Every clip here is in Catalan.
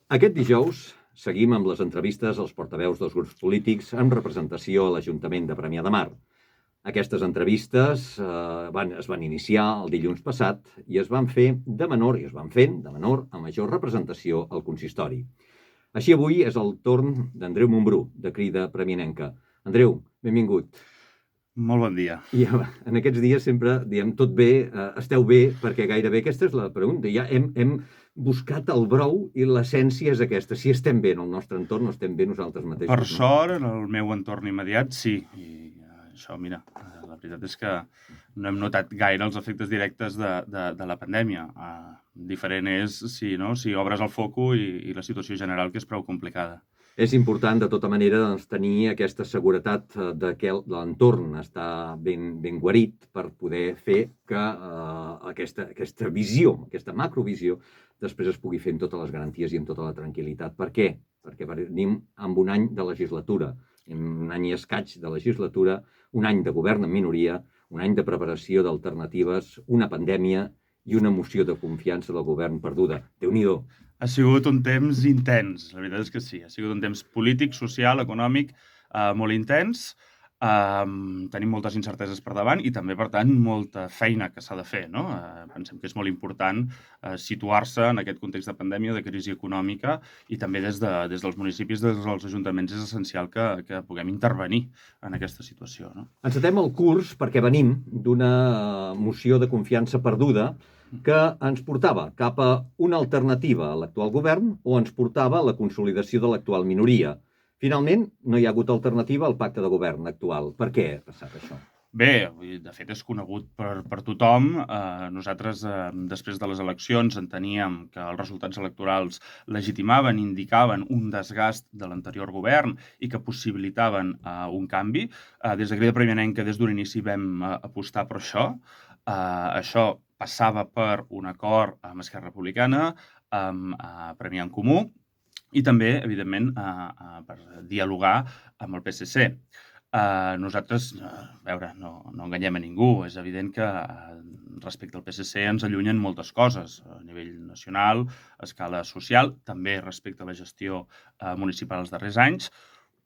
Aquest dijous seguim amb les entrevistes als portaveus dels grups polítics en representació a l'Ajuntament de Premià de Mar. Aquestes entrevistes es van iniciar el dilluns passat i es van fent de menor a major representació al consistori. Així avui és el torn d'Andreu Montbrú, de Crida Premianenca. Andreu, benvingut. Molt bon dia. I en aquests dies sempre diem tot bé, esteu bé, perquè gairebé aquesta és la pregunta. Ja hem buscat el brou i l'essència és aquesta. Si estem bé en el nostre entorn, no estem bé nosaltres mateixos. Per sort, en el meu entorn immediat, sí. I això, mira, la veritat és que no hem notat gaire els efectes directes de la pandèmia. Diferent és si obres el foco i la situació general, que és prou complicada. És important, de tota manera, tenir aquesta seguretat que l'entorn està ben guarit per poder fer que aquesta visió, aquesta macrovisió, després es pugui fer amb totes les garanties i amb tota la tranquil·litat. Per què? Perquè venim amb un any de legislatura, un any i escaig de legislatura, un any de govern en minoria, un any de preparació d'alternatives, una pandèmia i una moció de confiança del govern perduda. Déu-n'hi-do. Ha sigut un temps intens, la veritat és que sí. Ha sigut un temps polític, social, econòmic, molt intens. Tenim moltes incerteses per davant i també, per tant, molta feina que s'ha de fer, no? Pensem que és molt important situar-se en aquest context de pandèmia, de crisi econòmica, i també des dels municipis, des dels ajuntaments, és essencial que puguem intervenir en aquesta situació, no? Encetem el curs perquè venim d'una moció de confiança perduda que ens portava cap a una alternativa a l'actual govern o ens portava a la consolidació de l'actual minoria. Finalment, no hi ha hagut alternativa al pacte de govern actual. Per què ha passat això? Bé, de fet és conegut per tothom. Nosaltres, després de les eleccions, enteníem que els resultats electorals legitimaven, indicaven un desgast de l'anterior govern i que possibilitaven un canvi. Des de Crida Premianenca, des d'un inici, vam apostar per això. Això passava per un acord amb Esquerra Republicana, amb Premià en Comú, i també, evidentment, per dialogar amb el PSC. Nosaltres, no enganyem a ningú. És evident que respecte al PSC ens allunyen moltes coses a nivell nacional, a escala social, també respecte a la gestió municipal els darrers anys,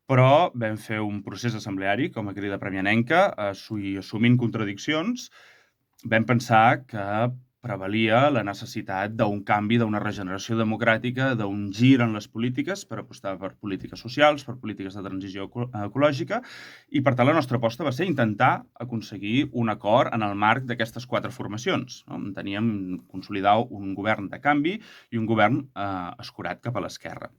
però vam fer un procés assembleari com a Crida Premianenca, assumint contradiccions. Vam pensar que prevalia la necessitat d'un canvi, d'una regeneració democràtica, d'un gir en les polítiques per apostar per polítiques socials, per polítiques de transició ecològica, i per tant la nostra aposta va ser intentar aconseguir un acord en el marc d'aquestes 4 formacions. Enteníem consolidar un govern de canvi i un govern escurat cap a l'esquerra.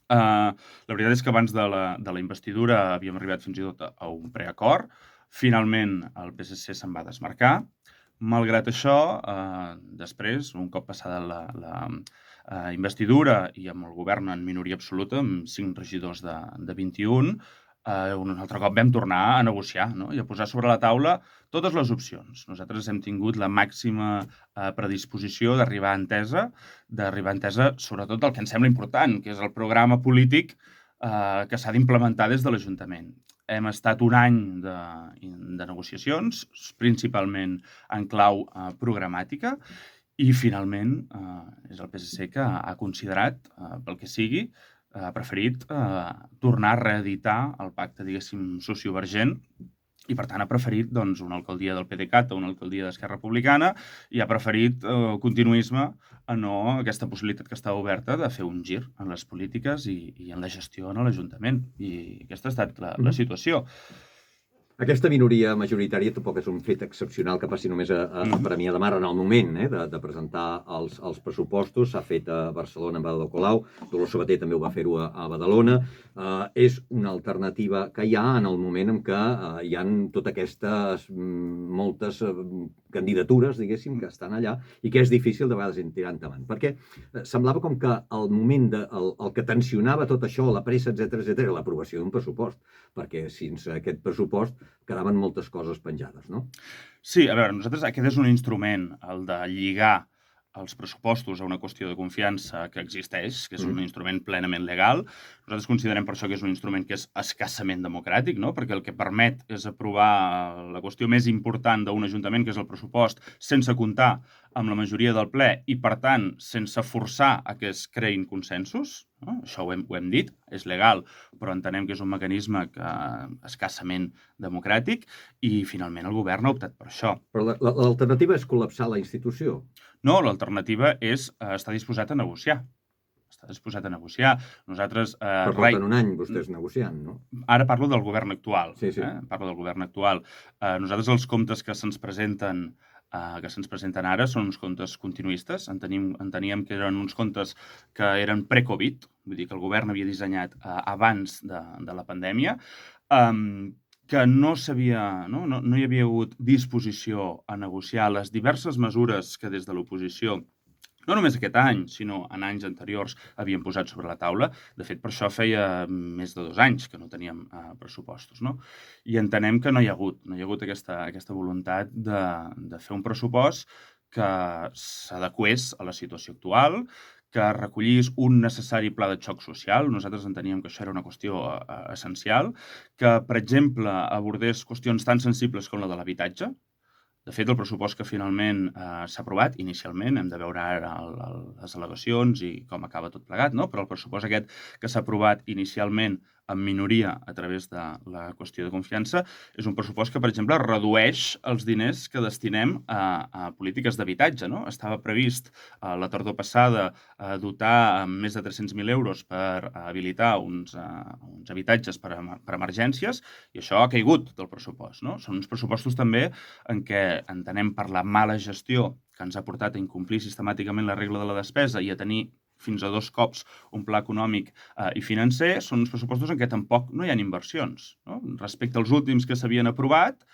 La veritat és que abans de la investidura havíem arribat fins i tot a un preacord. Finalment el PSC se'n va desmarcar. Malgrat això, després, un cop passada la investidura i amb el govern en minoria absoluta, amb 5 regidors de 21, un altre cop vam tornar a negociar, no? I a posar sobre la taula totes les opcions. Nosaltres hem tingut la màxima predisposició d'arribar a entesa sobretot del que ens sembla important, que és el programa polític que s'ha d'implementar des de l'Ajuntament. Hem estat un any de negociacions, principalment en clau programàtica, i finalment és el PSC que ha considerat, pel que sigui, ha preferit tornar a reeditar el pacte, diguéssim, sociovergent, i per tant ha preferit una alcaldia del PDeCAT a una alcaldia d'Esquerra Republicana i ha preferit continuisme a no aquesta possibilitat que estava oberta de fer un gir en les polítiques i en la gestió en l'Ajuntament. I aquesta ha estat la situació. Aquesta minoria majoritària tampoc és un fet excepcional que passi només a Premià de Mar en el moment de presentar els pressupostos. S'ha fet a Barcelona amb Ada Colau, Dolors Sabater també ho va fer-ho a Badalona. És una alternativa que hi ha en el moment en què hi ha totes aquestes moltes candidatures, diguéssim, que estan allà i que és difícil de vegades tirar endavant. Perquè semblava com que el moment, el que tensionava tot això, la pressa, etc., era l'aprovació d'un pressupost, perquè sense aquest pressupost quedaven moltes coses penjades, no? Sí, a veure, nosaltres aquest és un instrument, el de lligar els pressupostos a una qüestió de confiança que existeix, que és un instrument plenament legal. Nosaltres considerem per això que és un instrument que és escassament democràtic, no? Perquè el que permet és aprovar la qüestió més important d'un ajuntament, que és el pressupost, sense comptar amb la majoria del ple i, per tant, sense forçar a que es creïn consensos. No? Això ho hem dit, és legal, però entenem que és un mecanisme escassament democràtic i, finalment, el govern ha optat per això. Però l'alternativa és col·lapsar la institució. No, l'alternativa és estar disposat a negociar. Està disposat a negociar. Nosaltres... Però porten un any vostès negociant, no? Ara parlo del govern actual. Sí. Parlo del govern actual. Nosaltres els comptes que se'ns presenten ara són uns comptes continuistes. Enteníem que eren uns comptes que eren pre-Covid, vull dir que el govern havia dissenyat abans de la pandèmia, que no hi havia hagut disposició a negociar les diverses mesures que des de l'oposició, no només aquest any, sinó en anys anteriors, havien posat sobre la taula. De fet, per això feia més de 2 anys que no teníem pressupostos, no? I entenem que no hi ha hagut aquesta voluntat de fer un pressupost que s'adequés a la situació actual, que recollís un necessari pla de xoc social. Nosaltres enteníem que això era una qüestió essencial, que, per exemple, abordés qüestions tan sensibles com la de l'habitatge. De fet, el pressupost que finalment s'ha aprovat, inicialment, hem de veure ara les al·legacions i com acaba tot plegat, no? Però el pressupost aquest que s'ha aprovat inicialment en minoria a través de la qüestió de confiança és un pressupost que, per exemple, redueix els diners que destinem a polítiques d'habitatge, no? Estava previst la tardor passada dotar amb més de 300.000 euros per habilitar uns habitatges per emergències i això ha caigut del pressupost, no? Són uns pressupostos també en què entenem per la mala gestió que ens ha portat a incomplir sistemàticament la regla de la despesa i a tenir fins a 2 cops un pla econòmic i financer, són uns pressupostos en què tampoc no hi ha inversions. No? Respecte als últims que s'havien aprovat,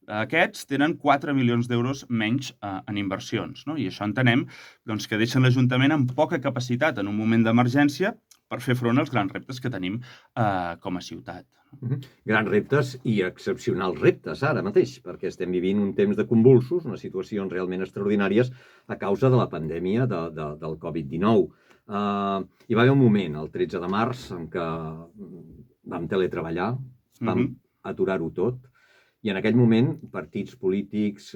aquests tenen 4 milions d'euros menys en inversions. No? I això entenem doncs, que deixen l'Ajuntament amb poca capacitat en un moment d'emergència per fer front als grans reptes que tenim com a ciutat. Grans reptes i excepcionals reptes ara mateix, perquè estem vivint un temps de convulsos, unes situacions realment extraordinàries a causa de la pandèmia del Covid-19. Hi va haver un moment, el 13 de març, en què vam teletreballar, vam aturar-ho tot, i en aquell moment partits polítics,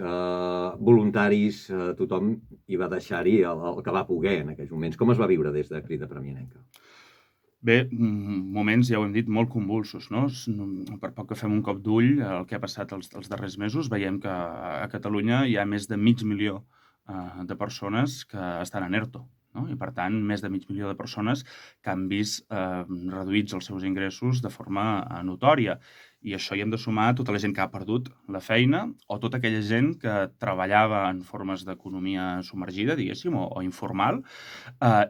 voluntaris, tothom hi va deixar-hi el que va poder en aquells moments. Com es va viure des de Crida Premianenca? Bé, moments, ja ho hem dit, molt convulsos, no? Per poc que fem un cop d'ull el que ha passat els darrers mesos, veiem que a Catalunya hi ha més de 500.000 de persones que estan en ERTO, no? I, per tant, més de 500.000 de persones que han vist reduïts els seus ingressos de forma notòria. I això hi hem de sumar tota la gent que ha perdut la feina o tota aquella gent que treballava en formes d'economia submergida, diguéssim, o informal,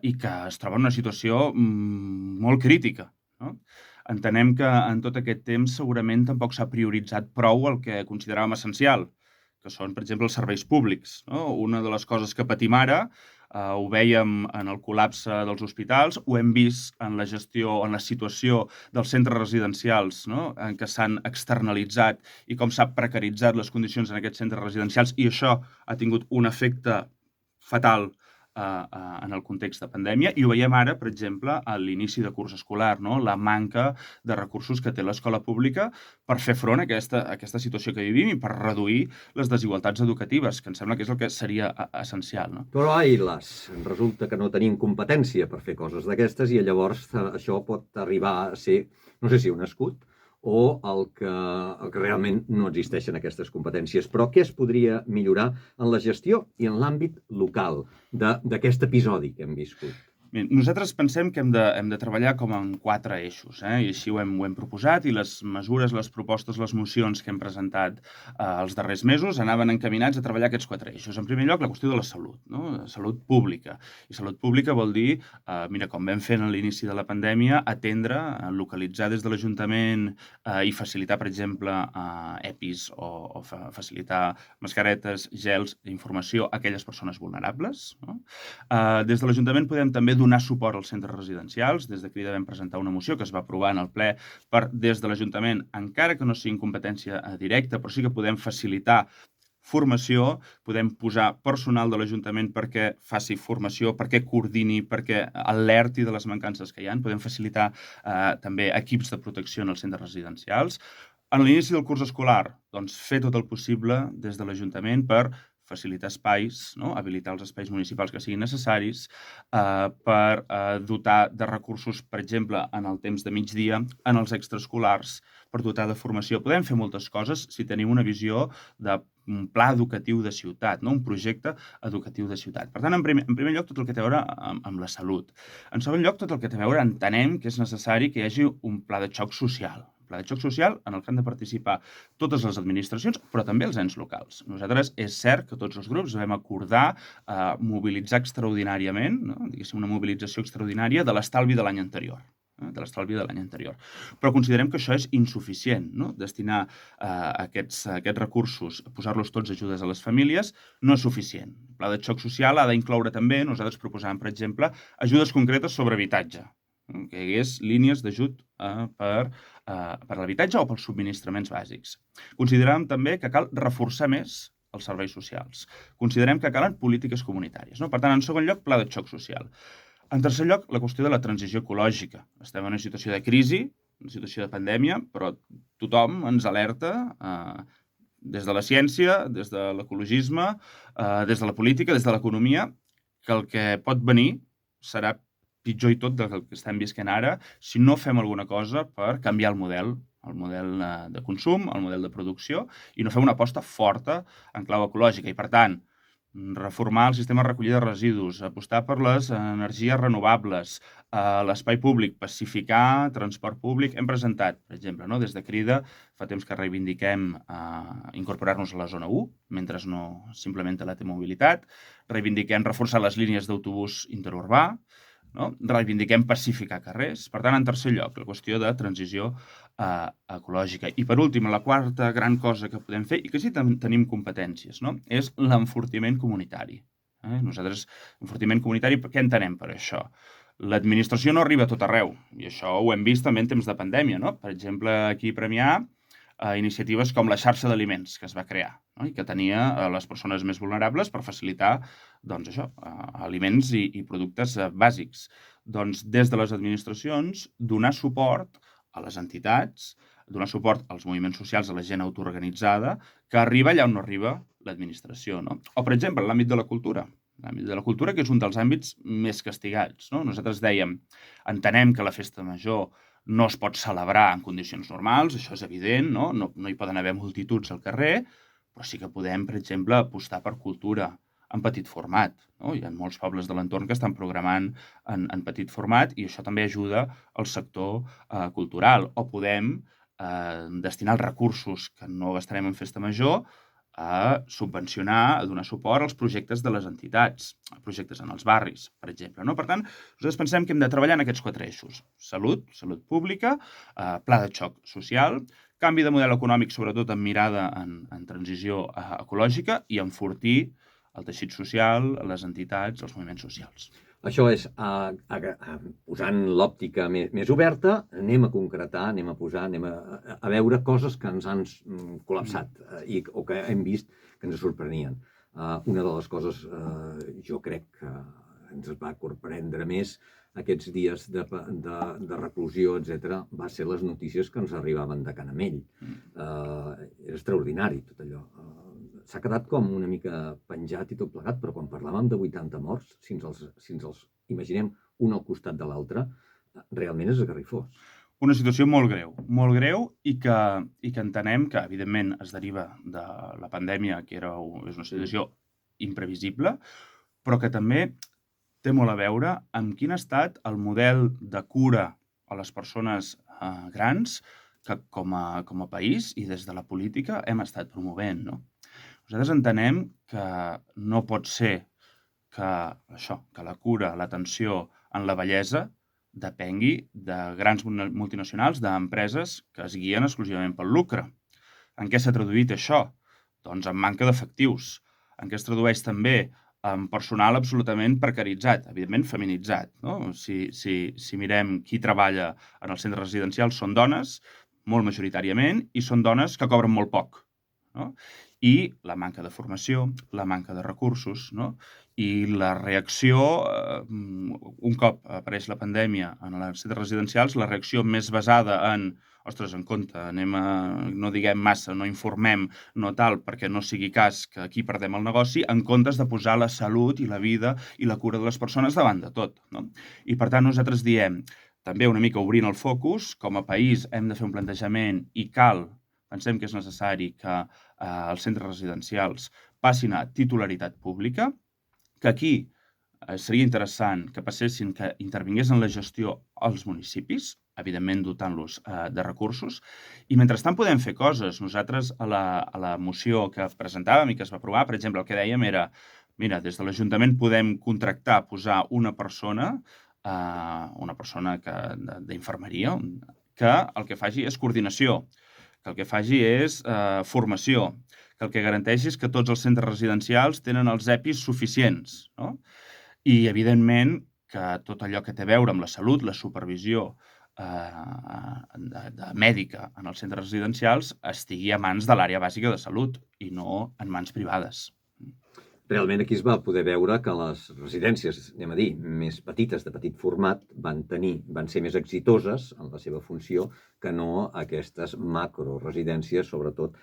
i que es troba en una situació molt crítica. No? Entenem que en tot aquest temps segurament tampoc s'ha prioritzat prou el que consideràvem essencial, que són, per exemple, els serveis públics. No? Una de les coses que patim ara, ho vèiem en el col·lapse dels hospitals, ho hem vist en la gestió, en la situació dels centres residencials, no? En què s'han externalitzat i com s'ha precaritzat les condicions en aquests centres residencials, i això ha tingut un efecte fatal en el context de pandèmia, i ho veiem ara, per exemple, a l'inici de curs escolar, no? La manca de recursos que té l'escola pública per fer front a aquesta situació que vivim i per reduir les desigualtats educatives, que em sembla que és el que seria essencial. No? Però ai, resulta que no tenim competència per fer coses d'aquestes i llavors això pot arribar a ser, no sé si un escut, o el que realment no existeixen aquestes competències. Però què es podria millorar en la gestió i en l'àmbit local d'aquest episodi que hem viscut? Bé, nosaltres pensem que hem de treballar com en 4 eixos, i així ho hem proposat, i les mesures, les propostes, les mocions que hem presentat els darrers mesos anaven encaminats a treballar aquests 4 eixos. En primer lloc, la qüestió de la salut, no? La salut pública. I salut pública vol dir, mira, com vam fer a l'inici de la pandèmia, atendre, localitzar des de l'Ajuntament i facilitar, per exemple, EPIs o facilitar mascaretes, gels, informació a aquelles persones vulnerables. No? Des de l'Ajuntament podem també donar suport als centres residencials. Des de Crida vam presentar una moció que es va aprovar en el ple des de l'Ajuntament, encara que no sigui competència directa, però sí que podem facilitar formació, podem posar personal de l'Ajuntament perquè faci formació, perquè coordini, perquè alerti de les mancances que hi ha. Podem facilitar també equips de protecció en els centres residencials. En l'inici del curs escolar, doncs, fer tot el possible des de l'Ajuntament per facilitar espais, no? Habilitar els espais municipals que siguin necessaris, per dotar de recursos, per exemple, en el temps de migdia, en els extraescolars, per dotar de formació. Podem fer moltes coses si tenim una visió d'un pla educatiu de ciutat, no? Un projecte educatiu de ciutat. Per tant, en primer lloc, tot el que té a veure amb la salut. En segon lloc, tot el que té a veure, entenem que és necessari que hi hagi un pla de xoc social. Pla de xoc social en el que han de participar totes les administracions, però també els ens locals. Nosaltres és cert que tots els grups vam acordar mobilitzar extraordinàriament, no? Diguéssim, una mobilització extraordinària de l'estalvi de l'any anterior. Però considerem que això és insuficient, no? Destinar aquests recursos, posar-los tots a ajudes a les famílies, no és suficient. El pla de xoc social ha d'incloure també, nosaltres proposàvem, per exemple, ajudes concretes sobre habitatge, que hi hagués línies d'ajut per l'habitatge o pels subministraments bàsics. Considerem també que cal reforçar més els serveis socials. Considerem que calen polítiques comunitàries, no? Per tant, en segon lloc, pla de xoc social. En tercer lloc, la qüestió de la transició ecològica. Estem en una situació de crisi, una situació de pandèmia, però tothom ens alerta des de la ciència, des de l'ecologisme, des de la política, des de l'economia, que el que pot venir serà pitjor i tot del que estem visquent ara si no fem alguna cosa per canviar el model de consum, el model de producció, i no fem una aposta forta en clau ecològica. I, per tant, reformar el sistema de recollida de residus, apostar per les energies renovables, l'espai públic, pacificar transport públic. Hem presentat, per exemple, no? Des de Crida, fa temps que reivindiquem incorporar-nos a la zona 1, mentre no s'implementa la T-mobilitat. Reivindiquem reforçar les línies d'autobús interurbà, no? Reivindiquem pacificar carrers. Per tant, en tercer lloc, la qüestió de transició ecològica. I per últim, la quarta gran cosa que podem fer, i que sí tenim competències, no? És l'enfortiment comunitari. Nosaltres, enfortiment comunitari, què entenem per això? L'administració no arriba a tot arreu, i això ho hem vist també en temps de pandèmia, no? Per exemple, aquí a Premià, iniciatives com la xarxa d'aliments que es va crear, no? I que tenia les persones més vulnerables per facilitar, doncs això, aliments i productes bàsics. Doncs des de les administracions donar suport a les entitats, donar suport als moviments socials, a la gent autoorganitzada, que arriba allà on no arriba l'administració, no? O, per exemple, l'àmbit de la cultura. L'àmbit de la cultura, que és un dels àmbits més castigats, no? Nosaltres dèiem, entenem que la festa major no es pot celebrar en condicions normals, això és evident, no? No hi poden haver multituds al carrer, però sí que podem, per exemple, apostar per cultura en petit format, no? Hi ha molts pobles de l'entorn que estan programant en petit format i això també ajuda al sector cultural. O podem destinar els recursos que no gastarem en festa major a subvencionar, a donar suport als projectes de les entitats, projectes en els barris, per exemple, no? Per tant, nosaltres pensem que hem de treballar en aquests 4 eixos. Salut pública, pla de xoc social, canvi de model econòmic, sobretot amb mirada en transició ecològica, i enfortir el teixit social, les entitats, els moviments socials. Això és, posant l'òptica més oberta, anem a concretar, anem a posar, anem a veure coses que ens han col·lapsat o que hem vist que ens sorprenien. Una de les coses, jo crec que ens va sorprendre més aquests dies de reclusió, etc., va ser les notícies que ens arribaven de Canamell. Era extraordinari tot allò. S'ha quedat com una mica penjat i tot plegat, però quan parlàvem de 80 morts, si ens els imaginem un al costat de l'altre, realment és esgarrifós. Una situació molt greu i que entenem que, evidentment, es deriva de la pandèmia, que és una situació imprevisible, però que també té molt a veure amb quin ha estat el model de cura a les persones grans que com a país i des de la política hem estat promovent, no? Nosaltres entenem que no pot ser que la cura, l'atenció en la vellesa depengui de grans multinacionals, d'empreses que es guien exclusivament pel lucre. En què s'ha traduït això? Doncs en manca d'efectius. En què es tradueix també? En personal absolutament precaritzat, evidentment feminitzat, no? Si mirem qui treballa en els centres residencials, són dones, molt majoritàriament, i són dones que cobren molt poc, no? i la manca de formació, la manca de recursos, no? I la reacció, un cop apareix la pandèmia en els centres residencials, la reacció més basada en ostres, en compte, no diguem massa, no informem, no tal, perquè no sigui cas que aquí perdem el negoci, en comptes de posar la salut i la vida i la cura de les persones davant de tot, no? I per tant nosaltres diem, també una mica obrint el focus, com a país hem de fer un plantejament i pensem que és necessari que els centres residencials passin a titularitat pública, que aquí seria interessant que passessin, que intervingués en la gestió als municipis, evidentment dotant-los de recursos, i mentrestant podem fer coses. Nosaltres a la moció que presentàvem i que es va aprovar, per exemple, el que dèiem era, mira, des de l'Ajuntament podem contractar, posar una persona d'infermeria, que el que faci és coordinació, que el que faci és formació, que el que garanteixi és que tots els centres residencials tenen els EPIs suficients, no? I, evidentment, que tot allò que té a veure amb la salut, la supervisió mèdica en els centres residencials estigui a mans de l'àrea bàsica de salut i no en mans privades. Realment aquí es va poder veure que les residències, anem a dir, més petites, de petit format, van ser més exitoses en la seva funció que no aquestes macroresidències, sobretot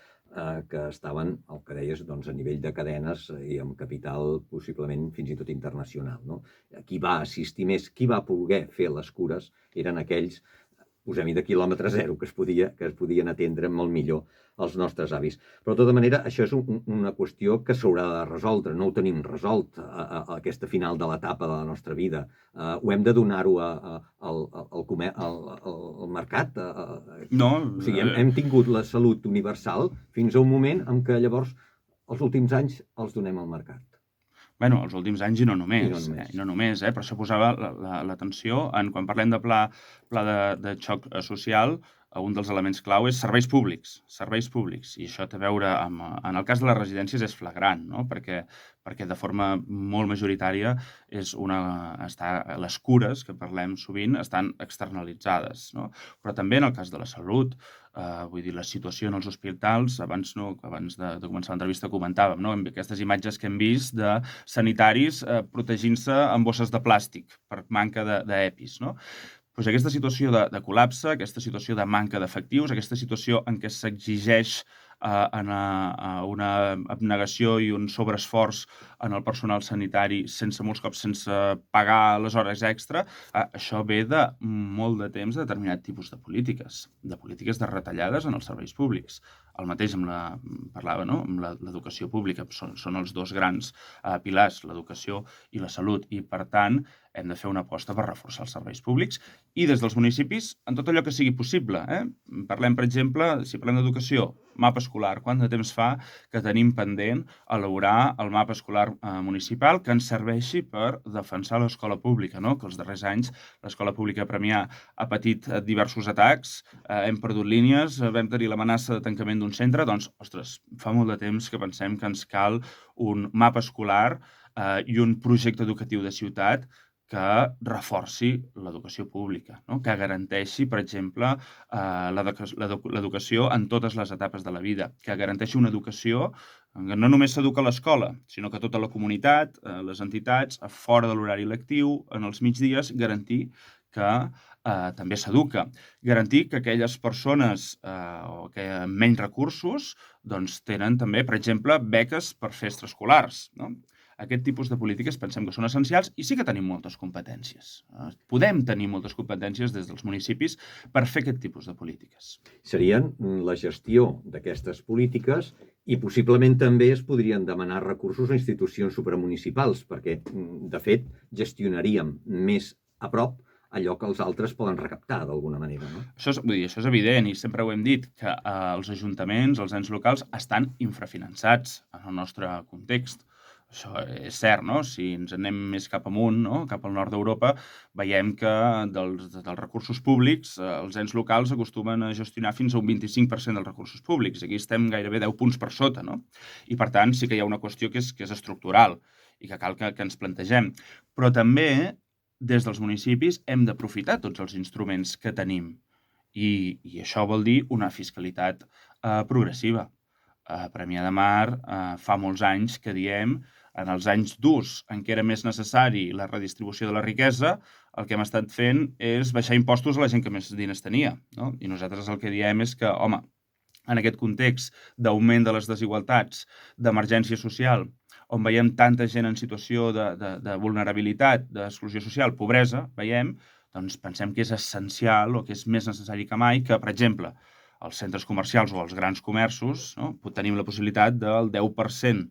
que estaven, el que deies, doncs, a nivell de cadenes i amb capital possiblement fins i tot internacional, no? Qui va assistir més, qui va poder fer les cures, eren aquells, posem-hi de quilòmetre zero, que es podien atendre molt millor els nostres avis. Però, de tota manera, això és una qüestió que s'haurà de resoldre. No ho tenim resolt a aquesta final de l'etapa de la nostra vida. Ho hem de donar-ho al mercat. No. O sigui, hem tingut la salut universal fins a un moment en què llavors els últims anys els donem al mercat. Bueno, els últims anys i no només. Per això posava l'atenció en quan parlem de pla de xoc social, un dels elements clau és serveis públics. I això té a veure amb... En el cas de les residències és flagrant, no? Perquè de forma molt majoritària les cures, que parlem sovint, estan externalitzades, no? Però també en el cas de la salut, vull dir, la situació en els hospitals, abans de començar l'entrevista comentàvem, no? Amb aquestes imatges que hem vist de sanitaris protegint-se amb bosses de plàstic per manca d'EPIs, no? Doncs aquesta situació de col·lapse, aquesta situació de manca d'efectius, aquesta situació en què s'exigeix una abnegació i un sobreesforç en el personal sanitari molts cops sense pagar les hores extra, això ve de molt de temps de determinat tipus de polítiques de retallades en els serveis públics. El mateix parlava, no? Amb l'educació pública, són els dos grans pilars, l'educació i la salut, i per tant hem de fer una aposta per reforçar els serveis públics i des dels municipis en tot allò que sigui possible. Parlem, per exemple, si parlem d'educació, mapa escolar. Quant de temps fa que tenim pendent elaborar el mapa escolar municipal que ens serveixi per defensar l'escola pública, no? Que els darrers anys l'escola pública a Premià ha patit diversos atacs, hem perdut línies, vam tenir l'amenaça de tancament d'un centre, doncs, ostres, fa molt de temps que pensem que ens cal un mapa escolar i un projecte educatiu de ciutat que reforci l'educació pública, no? Que garanteixi, per exemple, l'educació en totes les etapes de la vida, que garanteixi una educació que no només s'educa a l'escola, sinó que tota la comunitat, les entitats, fora de l'horari lectiu, en els migdies, garantir que també s'educa. Garantir que aquelles persones que amb menys recursos doncs, tenen també, per exemple, beques per fer extraescolars, no? Aquest tipus de polítiques pensem que són essencials i sí que tenim moltes competències. Podem tenir moltes competències des dels municipis per fer aquest tipus de polítiques. Serien la gestió d'aquestes polítiques i possiblement també es podrien demanar recursos a institucions supramunicipals perquè, de fet, gestionaríem més a prop allò que els altres poden recaptar d'alguna manera, no? Això és evident i sempre ho hem dit, que els ajuntaments, els ens locals, estan infrafinançats en el nostre context. Això és cert, no? Si ens anem més cap amunt, no? Cap al nord d'Europa, veiem que dels recursos públics els ens locals acostumen a gestionar fins a un 25% dels recursos públics. Aquí estem gairebé 10 punts per sota, no? I per tant sí que hi ha una qüestió que és estructural i que cal que ens plantegem. Però també des dels municipis hem d'aprofitar tots els instruments que tenim i això vol dir una fiscalitat progressiva. A Premià de Mar fa molts anys que diem, en els anys durs en què era més necessari la redistribució de la riquesa, el que hem estat fent és baixar impostos a la gent que més diners tenia, no? I nosaltres el que diem és que, home, en aquest context d'augment de les desigualtats, d'emergència social, on veiem tanta gent en situació de vulnerabilitat, d'exclusió social, pobresa, veiem, doncs pensem que és essencial o que és més necessari que mai que, per exemple, als centres comercials o als grans comerços, no, tenim la possibilitat del 10%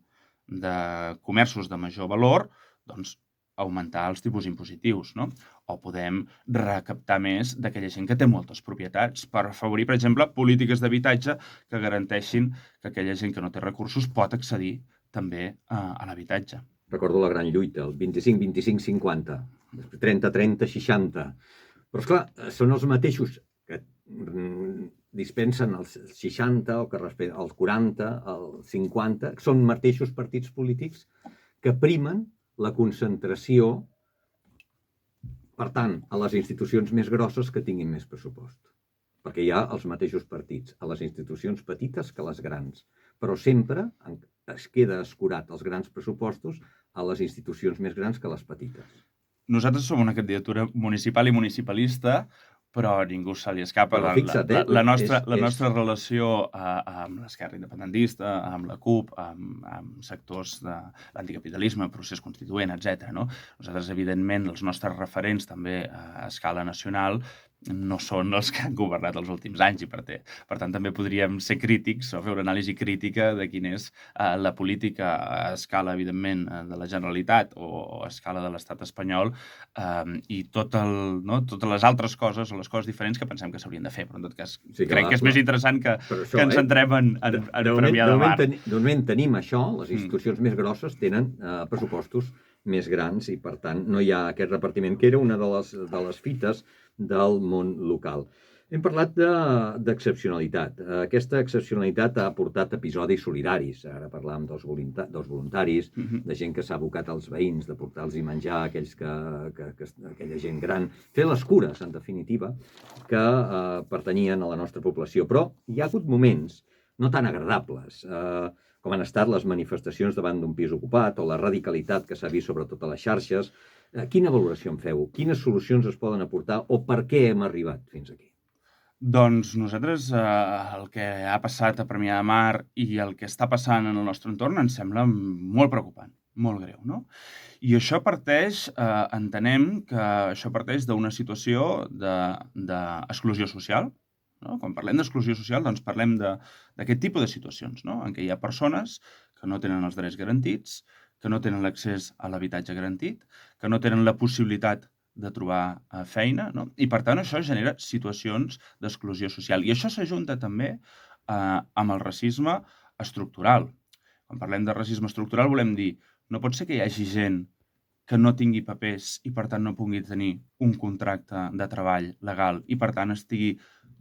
de comerços de major valor, doncs, augmentar els tipus impositius, no? O podem recaptar més d'aquella gent que té moltes propietats per afavorir, per exemple, polítiques d'habitatge que garanteixin que aquella gent que no té recursos pot accedir també a l'habitatge. Recordo la gran lluita, el 25-25-50, 30-30-60. Però, esclar, són els mateixos que dispensen els 60, o que els 40, els 50, són mateixos partits polítics que primen la concentració, per tant, a les institucions més grosses que tinguin més pressupost. Perquè hi ha els mateixos partits, a les institucions petites que a les grans. Però sempre es queda escurat els grans pressupostos a les institucions més grans que a les petites. Nosaltres som una candidatura municipal i municipalista, però a ningú se li escapa la nostra relació amb l'esquerra independentista, amb la CUP, amb sectors de l'anticapitalisme, procés constituent, etc. No? Nosaltres, evidentment, els nostres referents també a escala nacional no són els que han governat els últims anys i per tant també podríem ser crítics o fer una anàlisi crítica de quina és la política a escala, evidentment, de la Generalitat o a escala de l'estat espanyol i totes les altres coses o les coses diferents que pensem que s'haurien de fer, però en tot cas crec que és més interessant que ens centrem en Premià de Mar. De moment tenim això, les institucions més grosses tenen pressupostos més grans i per tant no hi ha aquest repartiment que era una de les fites del món local. Hem parlat d'excepcionalitat. Aquesta excepcionalitat ha portat episodis solidaris. Ara parlàvem dels voluntaris, de gent que s'ha abocat als veïns, de portar-los menjar a aquella gent gran, fer les cures, en definitiva, que pertanyien a la nostra població. Però hi ha hagut moments no tan agradables, com han estat les manifestacions davant d'un pis ocupat o la radicalitat que s'ha vist sobretot a les xarxes. Quina valoració en feu? Quines solucions es poden aportar o per què hem arribat fins aquí? Doncs nosaltres el que ha passat a Premià de Mar i el que està passant en el nostre entorn ens sembla molt preocupant, molt greu, no? I això parteix, entenem que això parteix d'una situació d'exclusió social, no? Quan parlem d'exclusió social, doncs parlem d'aquest tipus de situacions, no? En què hi ha persones que no tenen els drets garantits, que no tenen l'accés a l'habitatge garantit, que no tenen la possibilitat de trobar feina, no? I per tant això genera situacions d'exclusió social. I això s'ajunta també amb el racisme estructural. Quan parlem de racisme estructural volem dir no pot ser que hi hagi gent que no tingui papers i per tant no pugui tenir un contracte de treball legal i per tant estigui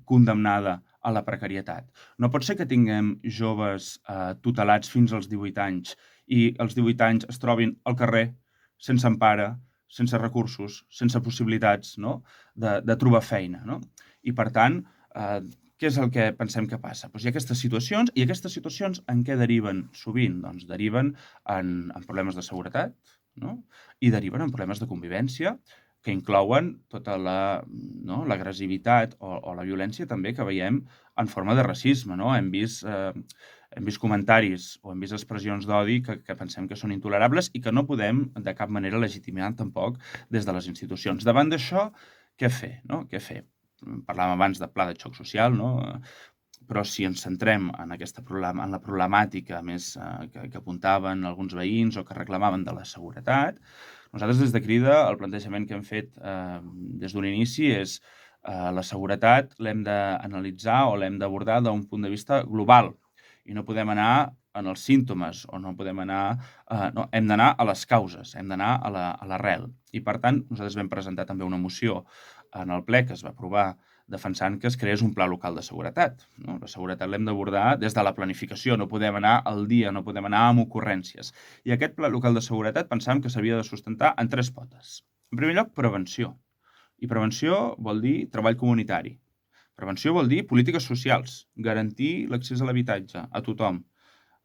condemnada a la precarietat. No pot ser que tinguem joves tutelats fins als 18 anys i als 18 anys es trobin al carrer sense empara, sense recursos, sense possibilitats, no? de trobar feina. No? I per tant, què és el que pensem que passa? Doncs hi ha aquestes situacions, i aquestes situacions en què deriven sovint? Doncs deriven en problemes de seguretat, no? I deriven en problemes de convivència, que inclouen tota l'agressivitat o la violència també que veiem en forma de racisme. No? Hem vist comentaris o hem vist expressions d'odi que pensem que són intolerables i que no podem de cap manera legitimar tampoc des de les institucions. Davant d'això, què fer? No? Què fer? Parlàvem abans de pla de xoc social, no? Però si ens centrem en la problemàtica més que apuntaven alguns veïns o que reclamaven de la seguretat, nosaltres des de Crida el plantejament que hem fet des d'un inici és la seguretat l'hem d'analitzar o l'hem d'abordar d'un punt de vista global i no podem anar en els símptomes o no podem anar... no, hem d'anar a les causes, hem d'anar a l'arrel. I per tant, nosaltres vam presentar també una moció en el ple que es va aprovar defensant que es creés un pla local de seguretat. No? La seguretat l'hem d'abordar des de la planificació, no podem anar al dia, no podem anar amb ocurrències. I aquest pla local de seguretat pensàvem que s'havia de sustentar en 3 potes. En primer lloc, prevenció. I prevenció vol dir treball comunitari. Prevenció vol dir polítiques socials, garantir l'accés a l'habitatge a tothom.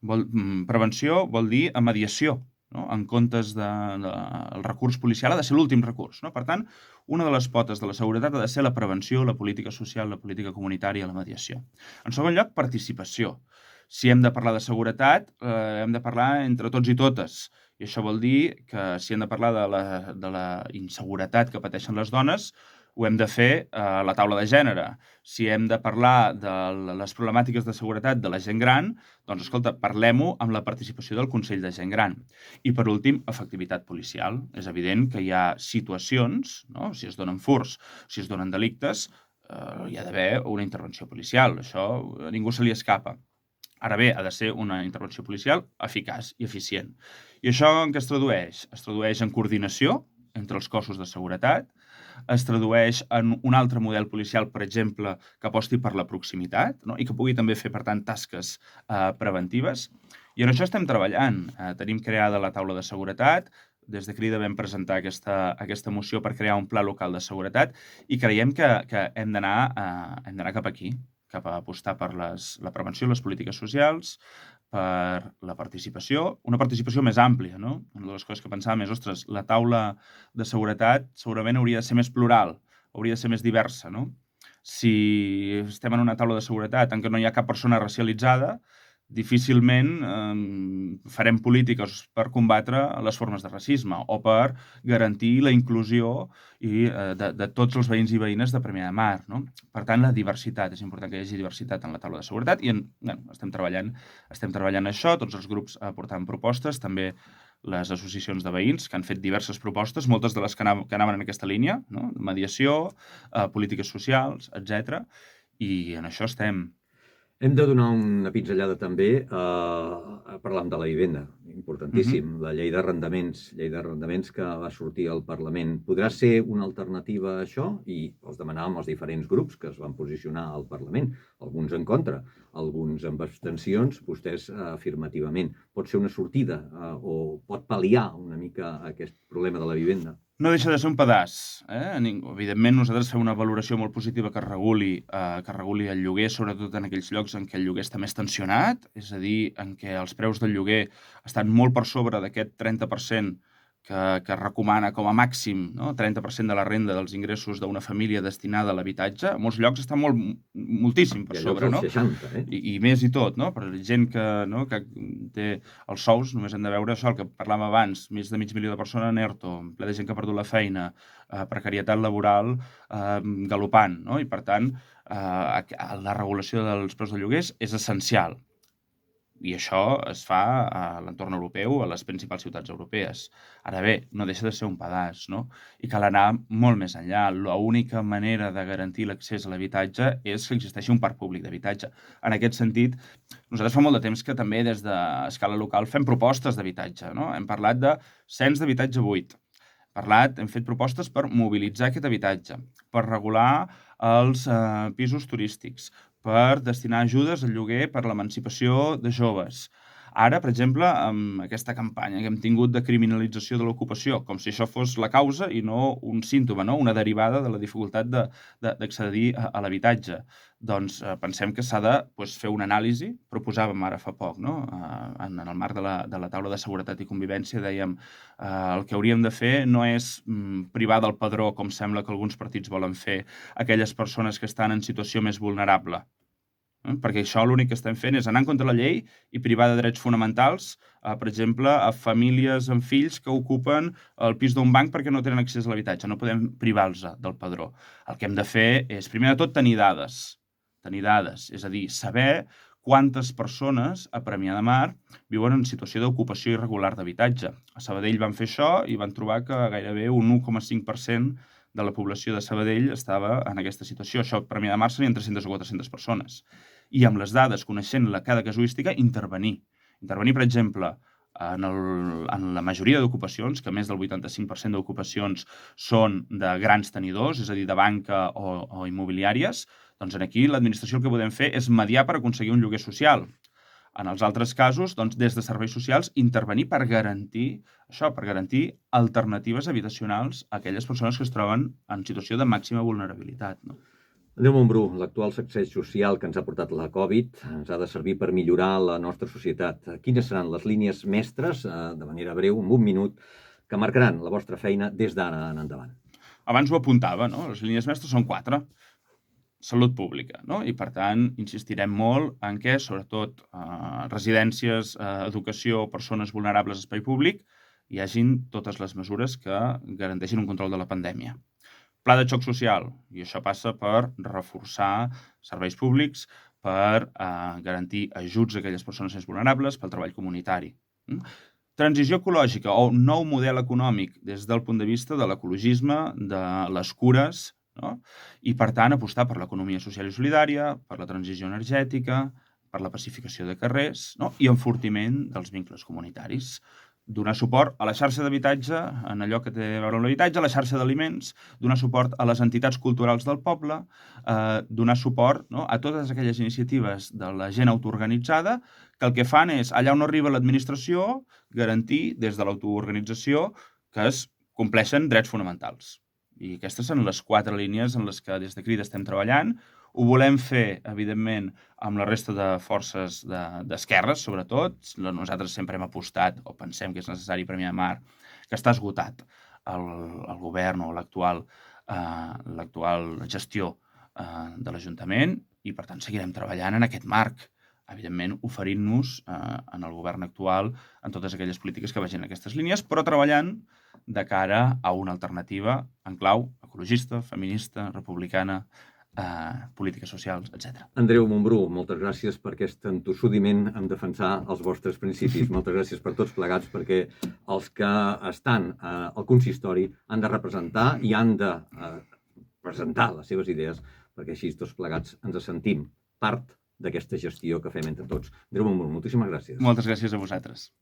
Prevenció vol dir mediació, no? En comptes el recurs policial ha de ser l'últim recurs, no? Per tant, una de les potes de la seguretat ha de ser la prevenció, la política social, la política comunitària, la mediació. En segon lloc, participació. Si hem de parlar de seguretat, hem de parlar entre tots i totes. I això vol dir que si hem de parlar de la inseguretat que pateixen les dones, ho hem de fer a la taula de gènere. Si hem de parlar de les problemàtiques de seguretat de la gent gran, doncs, escolta, parlem-ho amb la participació del Consell de Gent Gran. I, per últim, efectivitat policial. És evident que hi ha situacions, no? Si es donen furts, si es donen delictes, hi ha d'haver una intervenció policial. Això a ningú se li escapa. Ara bé, ha de ser una intervenció policial eficaç i eficient. I això en què es tradueix? Es tradueix en coordinació entre els cossos de seguretat, es tradueix en un altre model policial, per exemple, que aposti per la proximitat, no? I que pugui també fer, per tant, tasques preventives. I en això estem treballant. Tenim creada la taula de seguretat, des de Crida vam presentar aquesta moció per crear un pla local de seguretat i creiem que hem d'anar cap aquí, cap a apostar per la prevenció, les polítiques socials, per la participació, una participació més àmplia, no? Una de les coses que pensàvem és, ostres, la taula de seguretat segurament hauria de ser més plural, hauria de ser més diversa, no? Si estem en una taula de seguretat en què no hi ha cap persona racialitzada, difícilment farem polítiques per combatre les formes de racisme o per garantir la inclusió de tots els veïns i veïnes de Premià de Mar, no? Per tant, la diversitat, és important que hi hagi diversitat en la taula de seguretat i estem treballant això, tots els grups aportant propostes, també les associacions de veïns que han fet diverses propostes, moltes de les que anaven en aquesta línia, no? Mediació, polítiques socials, etc. I en això estem. Hem de donar una pinzellada també parlant de la vivenda, importantíssim. La llei d'arrendaments que va sortir al Parlament. Podrà ser una alternativa a això? I els demanàvem als diferents grups que es van posicionar al Parlament, alguns en contra, alguns amb abstencions, vostès afirmativament. Pot ser una sortida o pot pal·liar una mica aquest problema de la vivenda? No deixa de ser un pedaç. Evidentment, nosaltres fem una valoració molt positiva que reguli el lloguer, sobretot en aquells llocs en què el lloguer està més tensionat, és a dir, en què els preus del lloguer estan molt per sobre d'aquest 30% que recomana com a màxim, no? 30% de la renda dels ingressos d'una família destinada a l'habitatge. A molts llocs està moltíssim per sobre, no? 60, I més i tot, no? Per gent que té els sous, només hem de veure això, el que parlàvem abans, més de 500.000 de persones en ERTO, ple de gent que ha perdut la feina, precarietat laboral galopant, no? I per tant, la regulació dels preus de lloguers és essencial. I això es fa a l'entorn europeu, a les principals ciutats europees. Ara bé, no deixa de ser un pedaç, no? I cal anar molt més enllà. L'única manera de garantir l'accés a l'habitatge és que existeixi un parc públic d'habitatge. En aquest sentit, nosaltres fa molt de temps que també des d'escala local fem propostes d'habitatge, no? Hem parlat de cens d'habitatge buit. Hem fet propostes per mobilitzar aquest habitatge, per regular els pisos turístics, per destinar ajudes al lloguer per l'emancipació de joves. Ara, per exemple, amb aquesta campanya que hem tingut de criminalització de l'ocupació, com si això fos la causa i no un símptoma, no? Una derivada de la dificultat d'accedir a l'habitatge. Doncs pensem que s'ha de fer una anàlisi, proposàvem ara fa poc, no? En el marc de la taula de seguretat i convivència, dèiem el que hauríem de fer no és privar del padró, com sembla que alguns partits volen fer, aquelles persones que estan en situació més vulnerable. Perquè això l'únic que estem fent és anar en contra de la llei i privar de drets fonamentals, per exemple, a famílies amb fills que ocupen el pis d'un banc perquè no tenen accés a l'habitatge. No podem privar-los del padró. El que hem de fer és, primer de tot, tenir dades. És a dir, saber quantes persones a Premià de Mar viuen en situació d'ocupació irregular d'habitatge. A Sabadell van fer això i van trobar que gairebé un 1,5% de la població de Sabadell estava en aquesta situació. Això a Premià de Mar serien 300 o 400 persones. I amb les dades, coneixent cada casuística, intervenir. Per exemple, en la majoria d'ocupacions, que més del 85% d'ocupacions són de grans tenidors, és a dir, de banca o immobiliàries, doncs aquí l'administració el que podem fer és mediar per aconseguir un lloguer social. En els altres casos, doncs, des de serveis socials, intervenir per garantir alternatives habitacionals a aquelles persones que es troben en situació de màxima vulnerabilitat, no? Andreu Montbrú, l'actual sacseig social que ens ha portat la Covid ens ha de servir per millorar la nostra societat. Quines seran les línies mestres, de manera breu, en un minut, que marcaran la vostra feina des d'ara en endavant? Abans ho apuntava, no? Les línies mestres són 4. Salut pública, no? I per tant insistirem molt en què, sobretot residències, educació, persones vulnerables a espai públic, hi hagin totes les mesures que garanteixin un control de la pandèmia. Pla de xoc social, i això passa per reforçar serveis públics, per garantir ajuts a aquelles persones més vulnerables, pel treball comunitari. Transició ecològica o nou model econòmic des del punt de vista de l'ecologisme, de les cures, no? I per tant apostar per l'economia social i solidària, per la transició energètica, per la pacificació de carrers, no? I enfortiment dels vincles comunitaris. Donar suport a la xarxa d'habitatge, en allò que té a veure amb l'habitatge, a la xarxa d'aliments, donar suport a les entitats culturals del poble, donar suport, no, a totes aquelles iniciatives de la gent autoorganitzada que el que fan és, allà on arriba l'administració, garantir des de l'autoorganització que es compleixen drets fonamentals. I aquestes són les 4 línies en les que des de Crida estem treballant. Ho volem fer, evidentment, amb la resta de forces d'esquerres, sobretot. Nosaltres sempre hem apostat, o pensem que és necessari Premià de Mar, que està esgotat el govern o l'actual gestió de l'Ajuntament i, per tant, seguirem treballant en aquest marc, evidentment, oferint-nos en el govern actual en totes aquelles polítiques que vagin en aquestes línies, però treballant de cara a una alternativa en clau ecologista, feminista, republicana, polítiques socials, etc. Andreu Montbrú, moltes gràcies per aquest entossudiment en defensar els vostres principis. Moltes gràcies per tots plegats, perquè els que estan al consistori han de representar i han de presentar les seves idees, perquè així tots plegats ens sentim part d'aquesta gestió que fem entre tots. Andreu Montbrú, moltíssimes gràcies. Moltes gràcies a vosaltres.